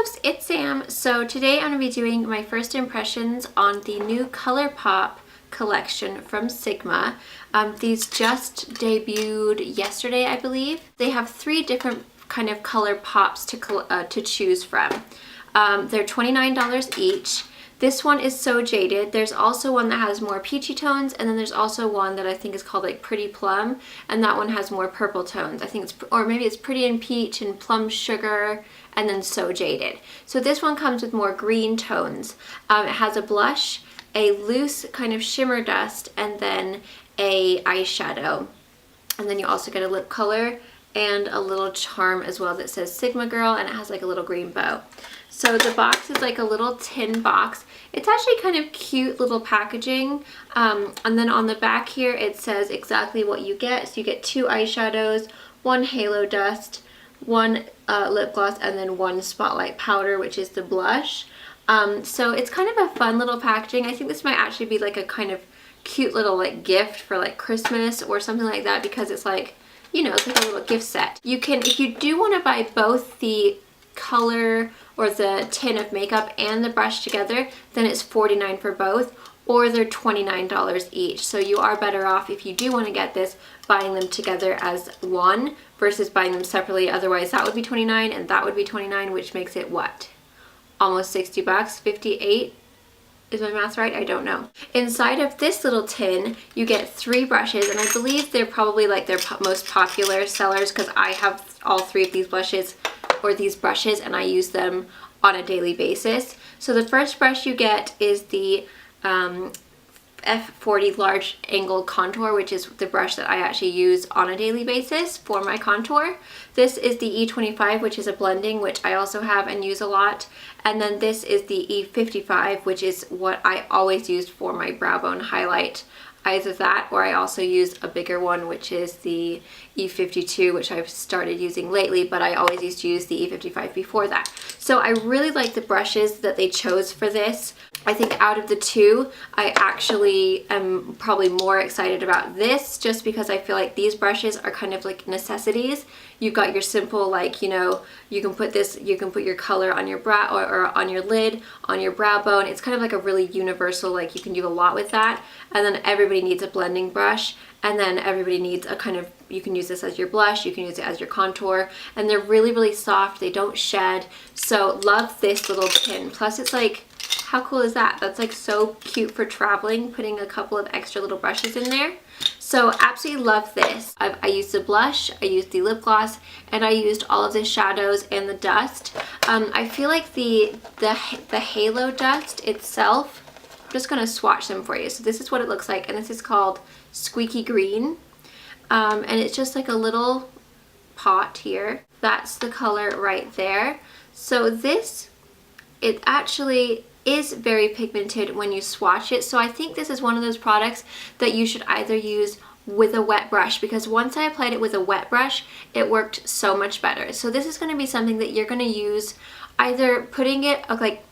loves, it's Sam. So today I'm going to be doing my first impressions on the new ColourPop collection from Sigma. These just debuted yesterday, I believe. They have 3 different kind of color pops to choose from. They're $29 each. This one is So Jaded. There's also one that has more peachy tones, and then there's also one that I think is called like Pretty Plum, and that one has more purple tones. I think it's, or maybe it's Pretty and Peach and Plum Sugar, and then So Jaded. So this one comes with more green tones. It has a blush, a loose kind of shimmer dust, and then a eyeshadow. And then you also get a lip color and a little charm as well that says Sigma Girl, and it has like a little green bow. So the box is like a little tin box. It's actually kind of cute little packaging. And then on the back here it says exactly what you get. So you get 2 eyeshadows, 1 halo dust, 1 lip gloss, and then 1 spotlight powder, which is the blush. So it's kind of a fun little packaging. I think this might actually be like a kind of cute little like gift for like Christmas or something like that, because it's like, you know, it's like a little gift set. You can, if you do want to buy both the color or the tin of makeup and the brush together, then it's $49 for both, or they're $29 each. So you are better off, if you do want to get this, buying them together as one versus buying them separately. Otherwise that would be $29 and that would be $29, which makes it what? Almost 60 bucks, 58. Is my math right? I don't know. Inside of this little tin, you get 3 brushes, and I believe they're probably like their most popular sellers, because I have all 3 of these blushes, or these brushes, and I use them on a daily basis. So the first brush you get is the F40 large angle contour, which is the brush that I actually use on a daily basis for my contour. This is the E25, which is a blending, which I also have and use a lot. And then this is the E55, which is what I always use for my brow bone highlight. Either that, or I also use a bigger one, which is the E52, which I've started using lately, but I always used to use the E55 before that. So I really like the brushes that they chose for this. I think out of the 2, I actually am probably more excited about this, just because I feel like these brushes are kind of like necessities. You've got your simple, like, you know, you can put this, you can put your color on your brow, or on your lid, on your brow bone. It's kind of like a really universal, like you can do a lot with that. And then everybody needs a blending brush, and then everybody needs a kind of, you can use this as your blush, you can use it as your contour, and they're really, really soft. They don't shed. So love this little tin. Plus it's like, how cool is that? That's like so cute for traveling, putting a couple of extra little brushes in there. So absolutely love this. I used the blush, I used the lip gloss, and I used all of the shadows and the dust. I feel like the halo dust itself, I'm just gonna swatch them for you. So this is what it looks like, and this is called Squeaky Green. And it's just like a little pot here. That's the color right there. So this, it actually is very pigmented when you swatch it. So I think this is one of those products that you should either use with a wet brush, because once I applied it with a wet brush, it worked so much better. So this is going to be something that you're going to use either putting it like,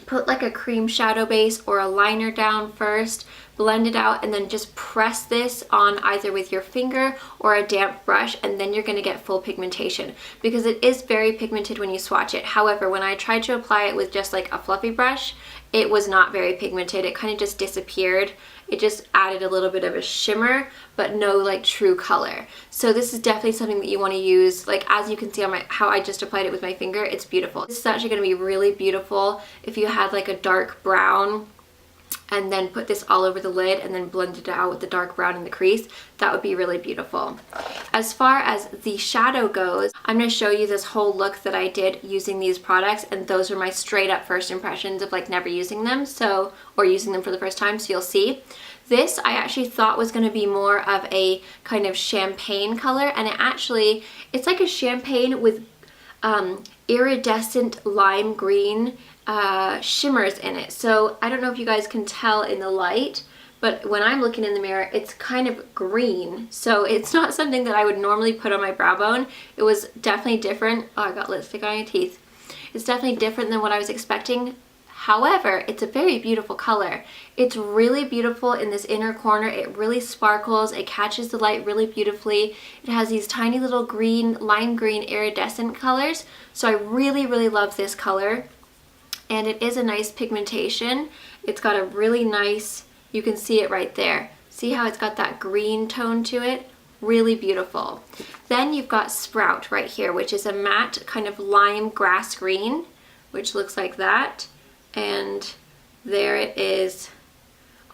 put like a cream shadow base or a liner down first, blend it out, and then just press this on either with your finger or a damp brush, and then you're going to get full pigmentation, because it is very pigmented when you swatch it. However, when I tried to apply it with just like a fluffy brush, it was not very pigmented. It kind of just disappeared. It just added a little bit of a shimmer, but no like true color. So this is definitely something that you want to use. Like, as you can see on my, how I just applied it with my finger, it's beautiful. This is actually going to be really beautiful if you had like a dark brown and then put this all over the lid and then blend it out with the dark brown in the crease. That would be really beautiful. As far as the shadow goes, I'm going to show you this whole look that I did using these products, and those are my straight up first impressions of like never using them, so, or using them for the first time, so you'll see. This I actually thought was going to be more of a kind of champagne color, and it actually, it's like a champagne with iridescent lime green shimmers in it. So I don't know if you guys can tell in the light, but when I'm looking in the mirror, it's kind of green. So it's not something that I would normally put on my brow bone. It was definitely different. Oh, I got lipstick on my teeth. It's definitely different than what I was expecting. However, it's a very beautiful color. It's really beautiful in this inner corner. It really sparkles. It catches the light really beautifully. It has these tiny little green, lime green iridescent colors. So I really, really love this color. And it is a nice pigmentation. It's got a really nice, you can see it right there. See how it's got that green tone to it? Really beautiful. Then you've got Sprout right here, which is a matte kind of lime grass green, which looks like that. And there it is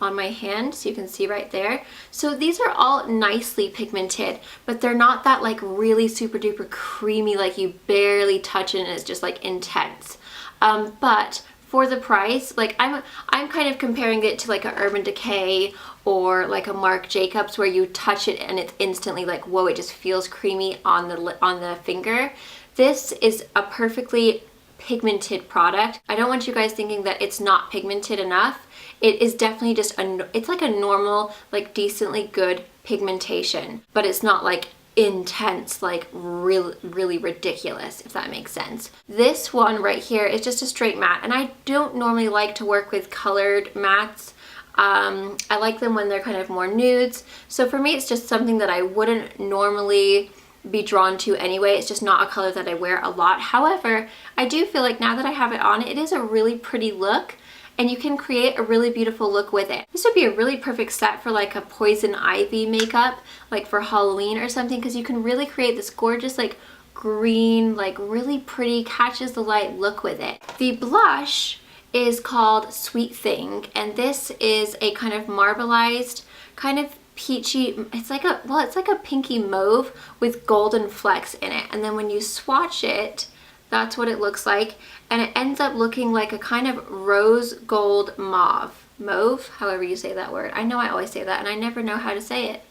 on my hand, so you can see right there. So these are all nicely pigmented, but they're not that like really super duper creamy, like you barely touch it and it's just like intense. But for the price, like I'm kind of comparing it to like a Urban Decay or like a Marc Jacobs, where you touch it and it's instantly like, whoa, it just feels creamy on the finger. This is a perfectly pigmented product. I don't want you guys thinking that it's not pigmented enough. It is definitely just it's like a normal, like decently good pigmentation, but it's not like intense, like really ridiculous, if that makes sense. This one right here is just a straight matte, and I don't normally like to work with colored mattes. I like them when they're kind of more nudes. So for me, it's just something that I wouldn't normally be drawn to anyway. It's just not a color that I wear a lot. However, I do feel like now that I have it on, it is a really pretty look, and you can create a really beautiful look with it. This would be a really perfect set for like a Poison Ivy makeup, like for Halloween or something, because you can really create this gorgeous like green, like really pretty, catches the light look with it. The blush is called Sweet Thing, and this is a kind of marbleized, kind of peachy, it's like a pinky mauve with golden flecks in it. And then when you swatch it, that's what it looks like. And it ends up looking like a kind of rose gold mauve, however you say that word. I know I always say that and I never know how to say it.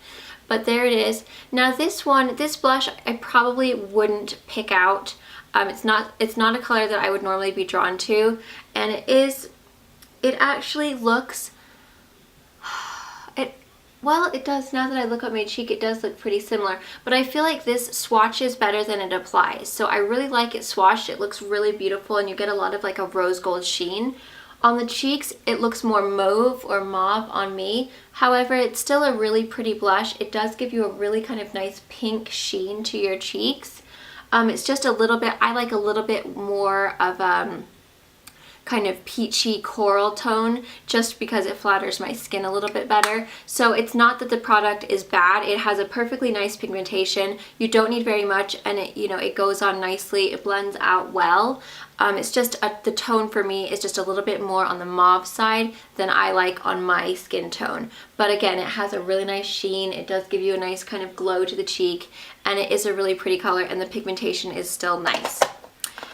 But there it is. Now this blush, I probably wouldn't pick out. It's not a color that I would normally be drawn to. And it actually looks, well, it does, now that I look at my cheek, it does look pretty similar, but I feel like this swatches better than it applies. So I really like it swatched. It looks really beautiful, and you get a lot of like a rose gold sheen. On the cheeks, it looks more mauve or mauve on me. However, it's still a really pretty blush. It does give you a really kind of nice pink sheen to your cheeks. It's just a little bit, I like a little bit more of kind of peachy coral tone, just because it flatters my skin a little bit better. So it's not that the product is bad. It has a perfectly nice pigmentation. You don't need very much, and it goes on nicely. It blends out well. It's just the tone for me is just a little bit more on the mauve side than I like on my skin tone. But again, it has a really nice sheen. It does give you a nice kind of glow to the cheek, and it is a really pretty color, and the pigmentation is still nice.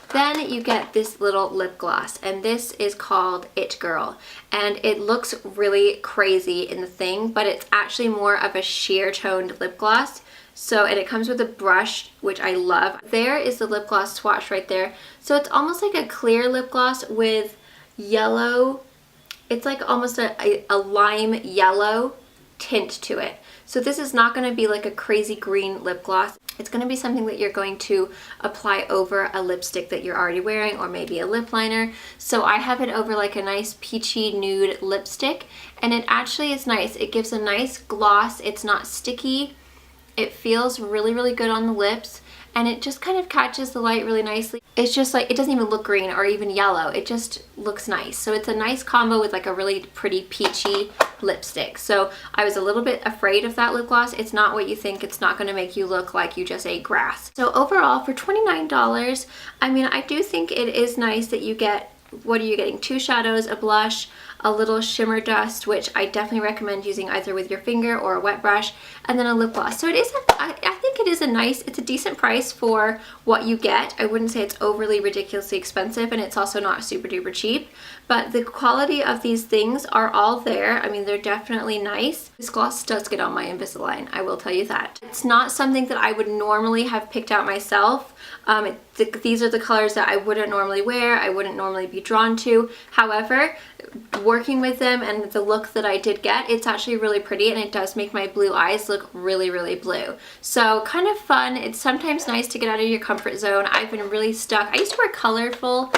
Then you get this little lip gloss, and this is called It Girl, and it looks really crazy in the thing, but it's actually more of a sheer toned lip gloss. So, and it comes with a brush, which I love. There is the lip gloss swatch right there. So it's almost like a clear lip gloss with yellow, it's like almost a lime yellow tint to it. So this is not going to be like a crazy green lip gloss. It's going to be something that you're going to apply over a lipstick that you're already wearing, or maybe a lip liner. So I have it over like a nice peachy nude lipstick, and it actually is nice. It gives a nice gloss. It's not sticky. It feels really, really good on the lips, and it just kind of catches the light really nicely. It's just like, it doesn't even look green or even yellow. It just looks nice. So it's a nice combo with like a really pretty peachy lipstick. So I was a little bit afraid of that lip gloss. It's not what you think. It's not going to make you look like you just ate grass. So overall, for $29, I mean, I do think it is nice that you get, what are you getting? 2 shadows, a blush, a little shimmer dust, which I definitely recommend using either with your finger or a wet brush, and then a lip gloss. So it is, I think it is it's a decent price for what you get. I wouldn't say it's overly ridiculously expensive, and it's also not super duper cheap, but the quality of these things are all there. I mean, they're definitely nice. This gloss does get on my Invisalign, I will tell you that. It's not something that I would normally have picked out myself. These are the colors that I wouldn't normally wear, I wouldn't normally be drawn to. However, working with them and the look that I did get, it's actually really pretty, and it does make my blue eyes look really, really blue. So kind of fun. It's sometimes nice to get out of your comfort zone. I've been really stuck. I used to wear colorful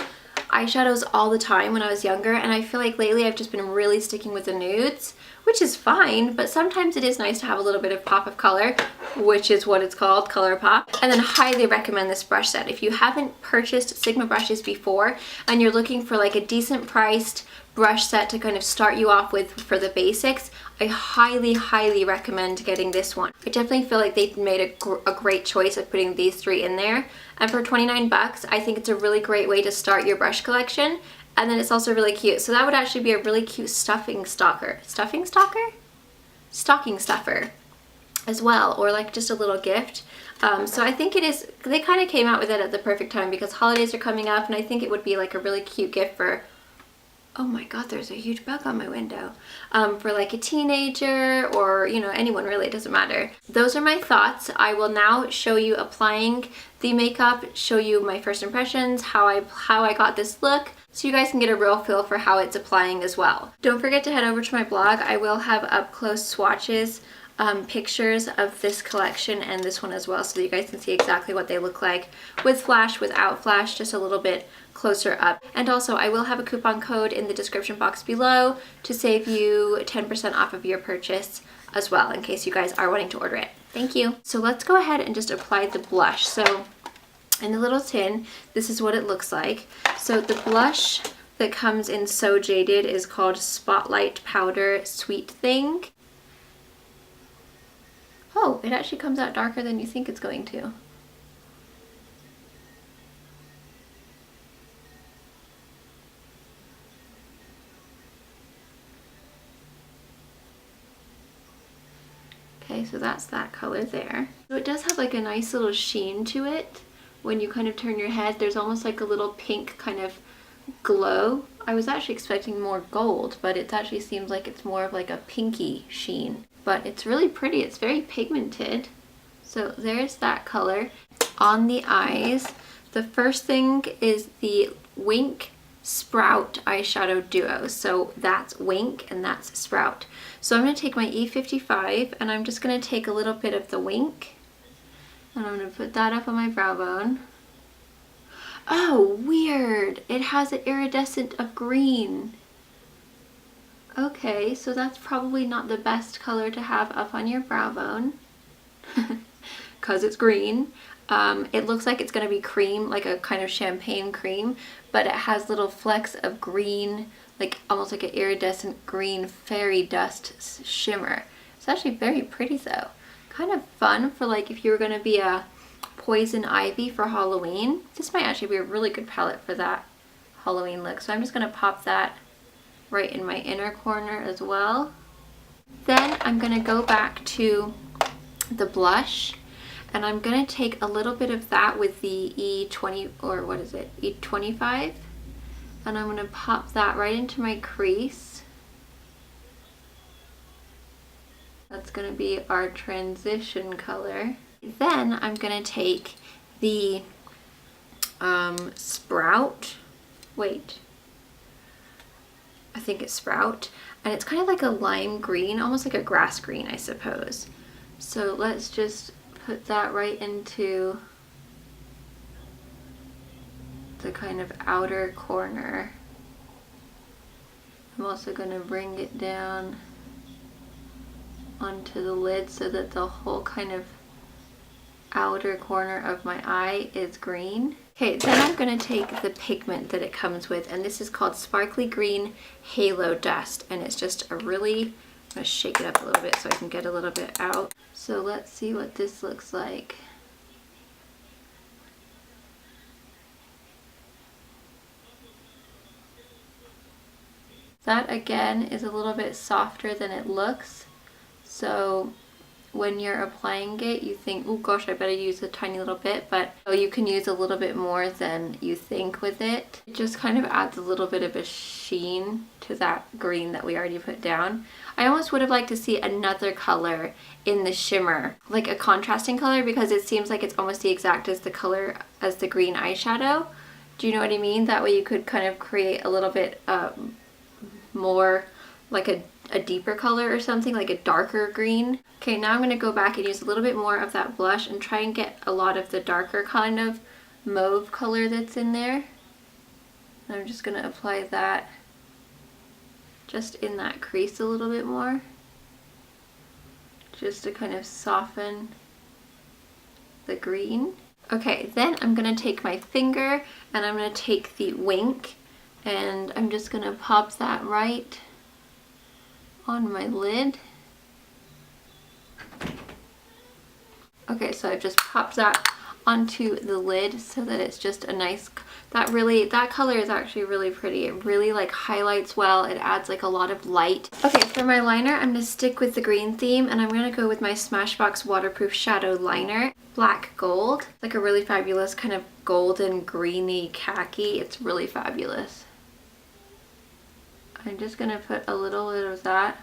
eyeshadows all the time when I was younger, and I feel like lately I've just been really sticking with the nudes, which is fine, but sometimes it is nice to have a little bit of pop of color, which is what it's called, color pop. And then highly recommend this brush set. If you haven't purchased Sigma brushes before and you're looking for like a decent priced brush set to kind of start you off with for the basics, I highly recommend getting this one. I definitely feel like they've made a great choice of putting these three in there. And for 29 bucks, I think it's a really great way to start your brush collection. And then it's also really cute. So that would actually be a really cute stocking stuffer as well, or like just a little gift. So I think it is, they kind of came out with it at the perfect time because holidays are coming up, and I think it would be like a really cute gift for, oh my god, there's a huge bug on my window, for like a teenager or, you know, anyone really, it doesn't matter. Those are my thoughts. I will now show you applying the makeup, show you my first impressions, how I got this look, so you guys can get a real feel for how it's applying as well. Don't forget to head over to my blog. I will have up close swatches, pictures of this collection and this one as well, so that you guys can see exactly what they look like with flash, without flash, just a little bit closer up. And also I will have a coupon code in the description box below to save you 10% off of your purchase as well, in case you guys are wanting to order it. Thank you. So let's go ahead and just apply the blush. So in the little tin, this is what it looks like. So the blush that comes in So Jaded is called Spotlight Powder Sweet Thing. Oh, it actually comes out darker than you think it's going to. Okay, so that's that color there. So it does have like a nice little sheen to it. When you kind of turn your head, there's almost like a little pink kind of glow. I was actually expecting more gold, but it actually seems like it's more of like a pinky sheen. But it's really pretty. It's very pigmented. So there's that color. On the eyes, the first thing is the Wink Sprout eyeshadow duo. So that's Wink and that's Sprout. So I'm going to take my E55 and I'm just going to take a little bit of the Wink and I'm going to put that up on my brow bone. Oh, weird. It has an iridescent of green. Okay, so that's probably not the best color to have up on your brow bone because it's green. It looks like it's going to be cream, like a kind of champagne cream, but it has little flecks of green, like almost like an iridescent green fairy dust shimmer. It's actually very pretty though. Kind of fun for like if you were going to be a poison ivy for Halloween. This might actually be a really good palette for that Halloween look. So I'm just going to pop that right in my inner corner as well. Then I'm going to go back to the blush and I'm going to take a little bit of that with the E20, or what is it, E25, and I'm going to pop that right into my crease. That's going to be our transition color. Then I'm going to take the Sprout, I think it's Sprout, and it's kind of like a lime green, almost like a grass green, I suppose. So let's just put that right into the kind of outer corner. I'm also going to bring it down onto the lid so that the whole kind of outer corner of my eye is green. Okay, then I'm going to take the pigment that it comes with, and this is called Sparkly Green Halo Dust, and it's just a really, I'm going to shake it up a little bit so I can get a little bit out. So let's see what this looks like. That again is a little bit softer than it looks, so when you're applying it you think, oh gosh, I better use a tiny little bit, but you can use a little bit more than you think with it. It just kind of adds a little bit of a sheen to that green that we already put down. I almost would have liked to see another color in the shimmer, like a contrasting color, because it seems like it's almost the exact as the color as the green eyeshadow. Do you know what I mean? That way you could kind of create a little bit more like a deeper color or something, like a darker green. Okay, now I'm going to go back and use a little bit more of that blush and try and get a lot of the darker kind of mauve color that's in there. And I'm just going to apply that just in that crease a little bit more, just to kind of soften the green. Okay, then I'm going to take my finger and I'm going to take the Wink and I'm just going to pop that right on my lid. Okay, so I've just popped that onto the lid so that it's just a nice, that color is actually really pretty. It really like highlights well. It adds like a lot of light. Okay, for my liner, I'm going to stick with the green theme and I'm going to go with my Smashbox Waterproof Shadow Liner. Black Gold. Like a really fabulous kind of golden greeny khaki. It's really fabulous. I'm just going to put a little bit of that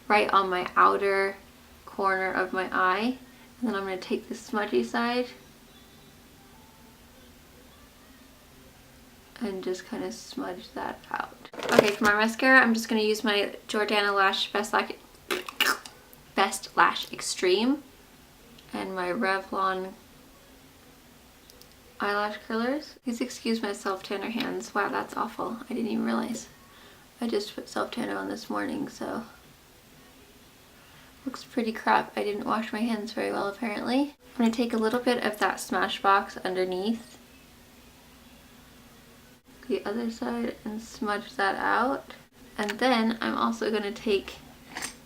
right on my outer corner of my eye. And then I'm going to take the smudgy side and just kind of smudge that out. Okay, for my mascara, I'm just going to use my Jordana Lash Best Lash Extreme and my Revlon eyelash curlers. Please excuse my self-tanner hands. Wow, that's awful. I didn't even realize. I just put self-tanner on this morning, so looks pretty crap. I didn't wash my hands very well apparently. I'm going to take a little bit of that Smashbox underneath the other side and smudge that out. And then I'm also going to take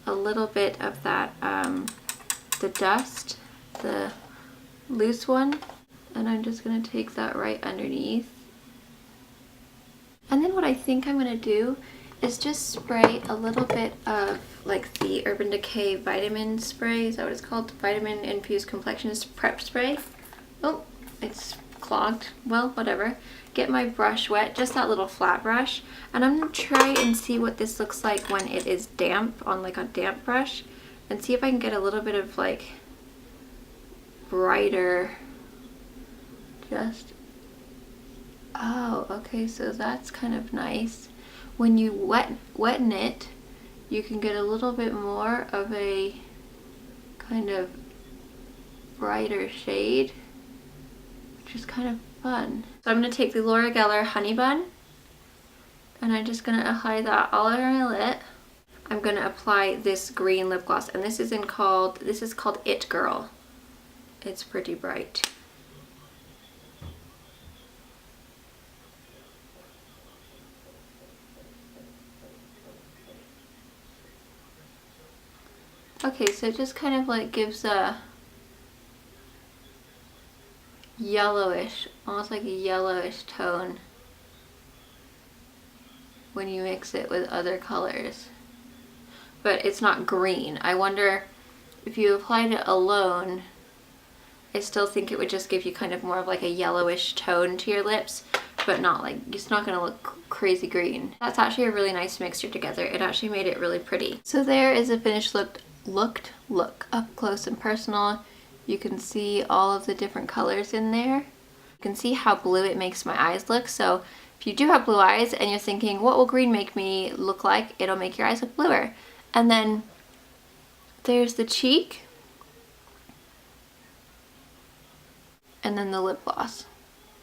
a little bit of that, the dust, the loose one, and I'm just going to take that right underneath. And then what I think I'm going to do is just spray a little bit of like the Urban Decay vitamin spray. Is that what it's called? Vitamin Infused Complexionist Prep Spray. Oh, it's clogged. Well, whatever. Get my brush wet, just that little flat brush. And I'm going to try and see what this looks like when it is damp on like a damp brush. And see if I can get a little bit of like brighter, just, oh, okay, so that's kind of nice. When you wetten it, you can get a little bit more of a kind of brighter shade, which is kind of fun. So I'm going to take the Laura Geller Honey Bun, and I'm just going to apply that all over my lip. I'm going to apply this green lip gloss, and this is called It Girl. It's pretty bright. Okay, so it just kind of like gives a yellowish, almost like a yellowish tone when you mix it with other colors. But it's not green. I wonder if you applied it alone, I still think it would just give you kind of more of like a yellowish tone to your lips, but not like, it's not going to look crazy green. That's actually a really nice mixture together. It actually made it really pretty. So there is a finished look up close and personal. You can see all of the different colors in there. You can see how blue it makes my eyes look. So if you do have blue eyes and you're thinking, what will green make me look like? It'll make your eyes look bluer. And then there's the cheek. And then the lip gloss.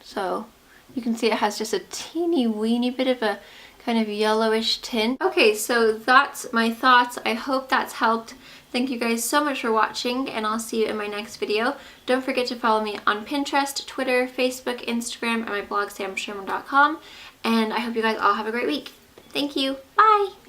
So you can see it has just a teeny weeny bit of a kind of yellowish tint. Okay, so that's my thoughts. I hope that's helped. Thank you guys so much for watching, and I'll see you in my next video. Don't forget to follow me on Pinterest, Twitter, Facebook, Instagram, and my blog, samsherman.com. And I hope you guys all have a great week. Thank you. Bye!